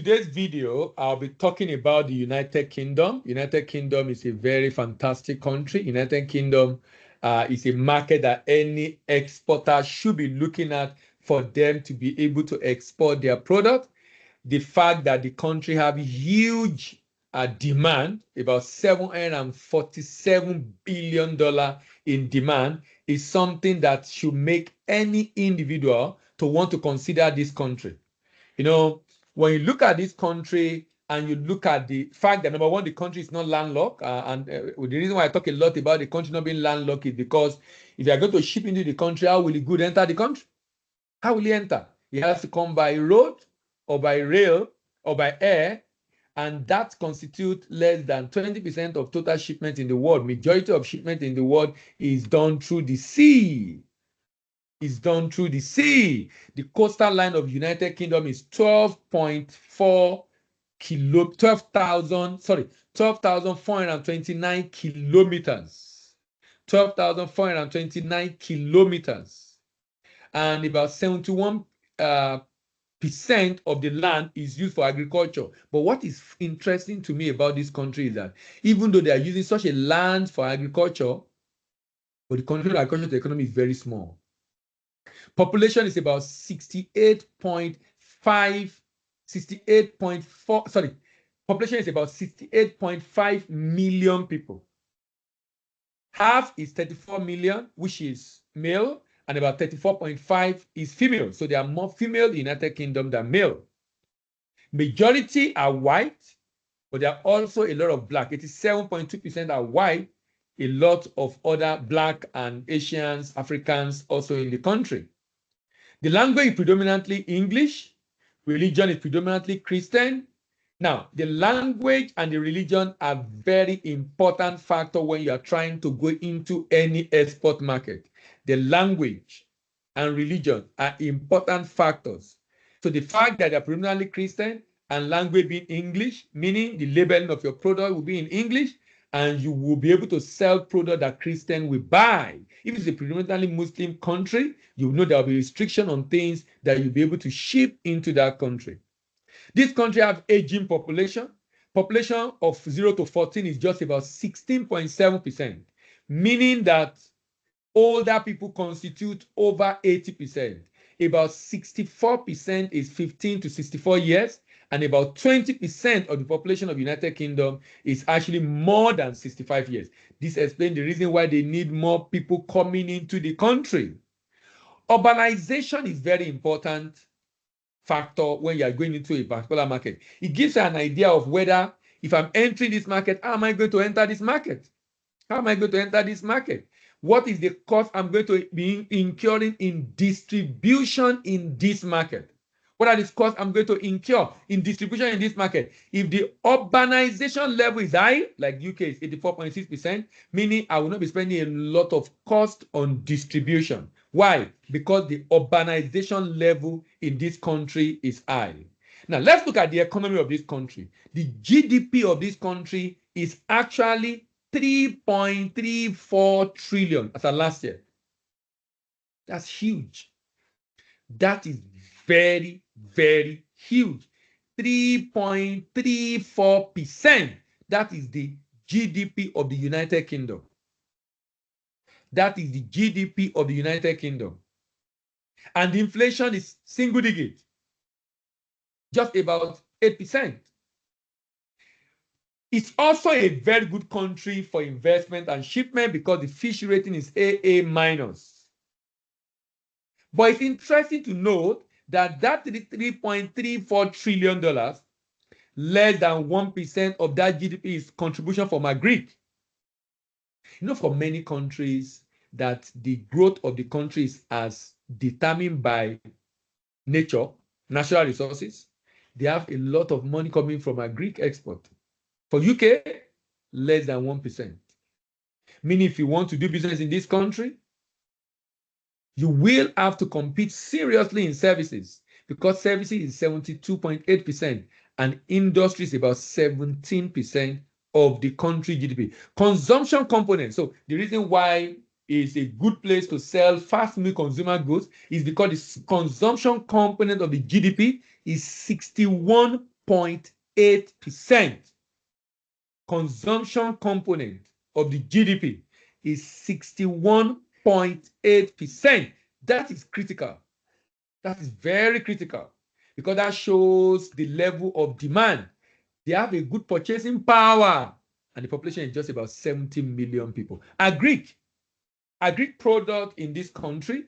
today's video, I'll be talking about the United Kingdom. United Kingdom is a very fantastic country. United Kingdom is a market that any exporter should be looking at for them to be able to export their product. The fact that the country have huge demand, about $747 billion in demand, is something that should make any individual to want to consider this country. You know, when you look at this country and you look at the fact that, number one, the country is not landlocked. The reason why I talk a lot about the country not being landlocked is because if you are going to ship into the country, how will the good enter the country? How will he enter? He has to come by road or by rail or by air, and that constitutes less than 20% of total shipment in the world. Majority of shipment in the world is done through the sea. Is done through the sea. The coastal line of United Kingdom is 12,429 kilometers. 12,429 kilometers. And about 71% of the land is used for agriculture. But what is interesting to me about this country is that even though they are using such a land for agriculture, but the country agriculture economy is very small. Population is about 68.5 million people. Half is 34 million, which is male, and about 34.5 is female. So there are more female in the United Kingdom than male. Majority are white, but there are also a lot of black. 87.2% are white, a lot of other black and Asians, Africans also in the country. The language is predominantly English. Religion is predominantly Christian. Now, the language and the religion are very important factor when you are trying to go into any export market. The language and religion are important factors. So the fact that they are predominantly Christian and language being English, meaning the labeling of your product will be in English, and you will be able to sell product that Christian will buy. If it's a predominantly Muslim country, you know there will be restriction on things that you'll be able to ship into that country. This country have aging population. Population of 0 to 14 is just about 16.7%, meaning that older people constitute over 80%. About 64% is 15 to 64 years, and about 20% of the population of the United Kingdom is actually more than 65 years. This explains the reason why they need more people coming into the country. Urbanization is very important factor when you are going into a particular market. It gives you an idea of whether, if I'm entering this market, how am I going to enter this market? How am I going to enter this market? What is the cost I'm going to be incurring in distribution in this market? What are the costs I'm going to incur in distribution in this market? If the urbanization level is high, like UK is 84.6%, meaning I will not be spending a lot of cost on distribution. Why? Because the urbanization level in this country is high. Now, let's look at the economy of this country. The GDP of this country is actually 3.34 trillion as of last year. That's huge. That is very, very huge. 3.34%. That is the GDP of the United Kingdom. That is the GDP of the United Kingdom. And the inflation is single digit, just about 8%. It's also a very good country for investment and shipment because the fish rating is AA minus. But it's interesting to note that $3.34 trillion, less than 1% of that GDP is contribution from agri. You know, for many countries, that the growth of the country is as determined by nature, natural resources. They have a lot of money coming from agri export. For UK, less than 1%. Meaning, if you want to do business in this country, you will have to compete seriously in services, because services is 72.8% and industry is about 17% of the country GDP. Consumption component. So the reason why it's a good place to sell fast-moving consumer goods is because the consumption component of the GDP is 61 7.8%. Consumption component of the GDP is 61.8%. That is critical. That is very critical because that shows the level of demand. They have a good purchasing power, and the population is just about 70 million people. Agric product in this country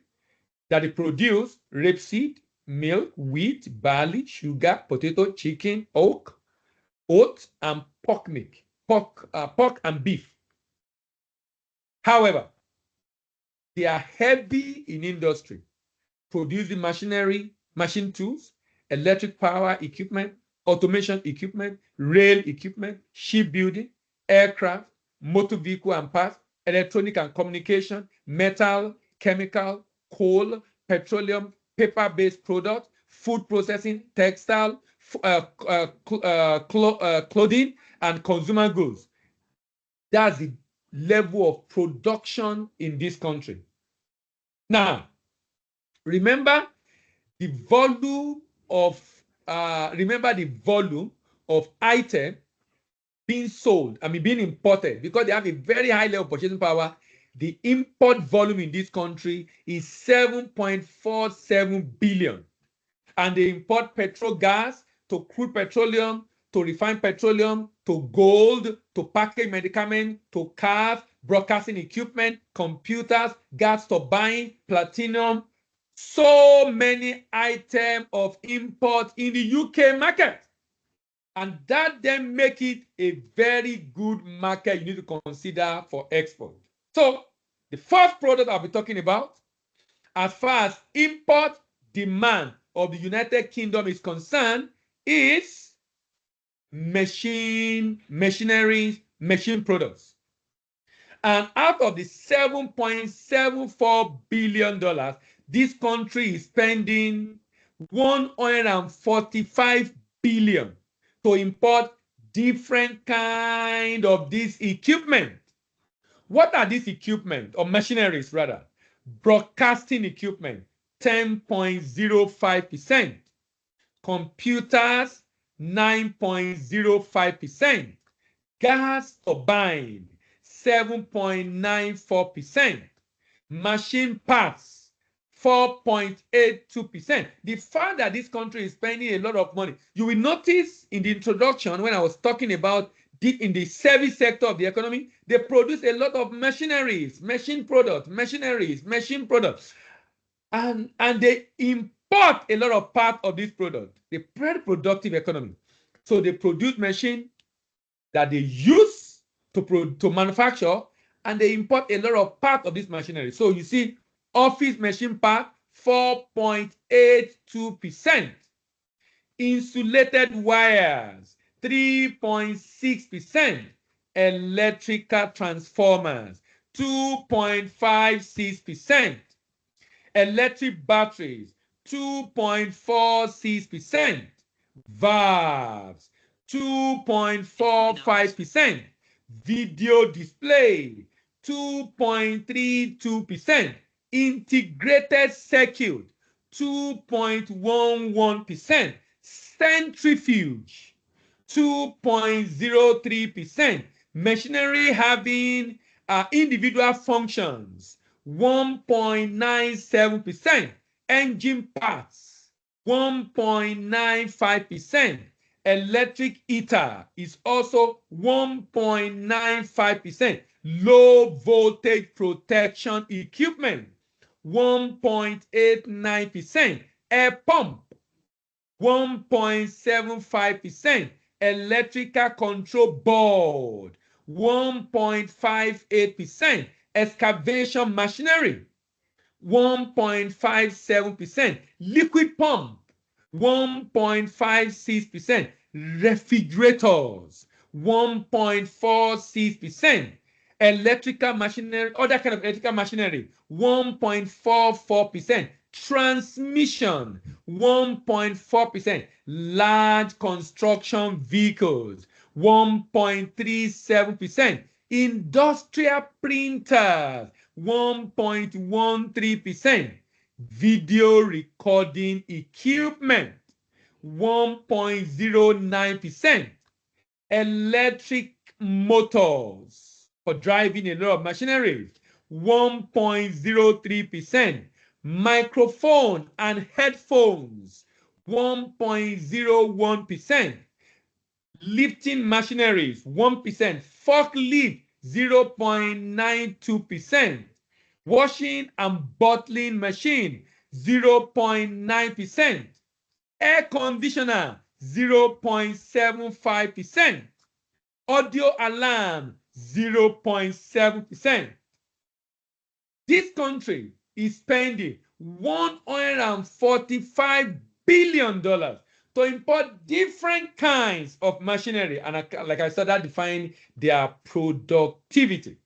that they produce: rapeseed, milk, wheat, barley, sugar, potato, chicken, oat, and pork and beef. However, they are heavy in industry, producing machinery, machine tools, electric power equipment, automation equipment, rail equipment, shipbuilding, aircraft, motor vehicle and parts, electronic and communication, metal, chemical, coal, petroleum, paper-based products, food processing, textile, clothing, and consumer goods. That's the level of production in this country. Now, remember the volume of item being sold, being imported, because they have a very high level of purchasing power. The import volume in this country is 7.47 billion. And they import petrol gas, to crude petroleum, to refined petroleum, to gold, to packaged medicament, to cars, broadcasting equipment, computers, gas turbine, platinum. So many items of import in the UK market. And that then make it a very good market you need to consider for export. So the first product I'll be talking about, as far as import demand of the United Kingdom is concerned, is machineries, machine products. And out of the $7.74 billion, this country is spending $145 billion to import different kind of this equipment. What are these equipment, or machineries rather? Broadcasting equipment, 10.05%. Computers, 9.05%. Gas turbine, 7.94%. Machine parts, 4.82%. The fact that this country is spending a lot of money, you will notice in the introduction when I was talking about in the service sector of the economy, they produce a lot of machineries, machine products, machineries, machine products. And they import a lot of part of this product. The very productive economy. So they produce machine that they use to manufacture, and they import a lot of part of this machinery. So you see, office machine part, 4.82%. Insulated wires, 3.6%. Electrical transformers, 2.56%. Electric batteries, 2.46%. Valves, 2.45%. Video display, 2.32%. Integrated circuit, 2.11%. Centrifuge, 2.03%. Machinery having individual functions, 1.97%. Engine parts, 1.95%. Electric heater is also 1.95%. Low voltage protection equipment, 1.89%. Air pump, 1.75%. Electrical control board, 1.58%. Excavation machinery, 1.57%. Liquid pump, 1.56%. Refrigerators, 1.46%. Electrical machinery, other kind of electrical machinery, 1.44%. Transmission, 1.4%. Large construction vehicles, 1.37%. Industrial printers, 1.13%. Video recording equipment, 1.09%. Electric motors for driving a lot of machinery, 1.03%. Microphone and headphones, 1.01%. Lifting machineries, 1%. Forklift, 0.92%. Washing and bottling machine, 0.9%. Air conditioner, 0.75%. Audio alarm, 0.7%. This country is spending $145 billion to import different kinds of machinery. And like I said, that defines their productivity.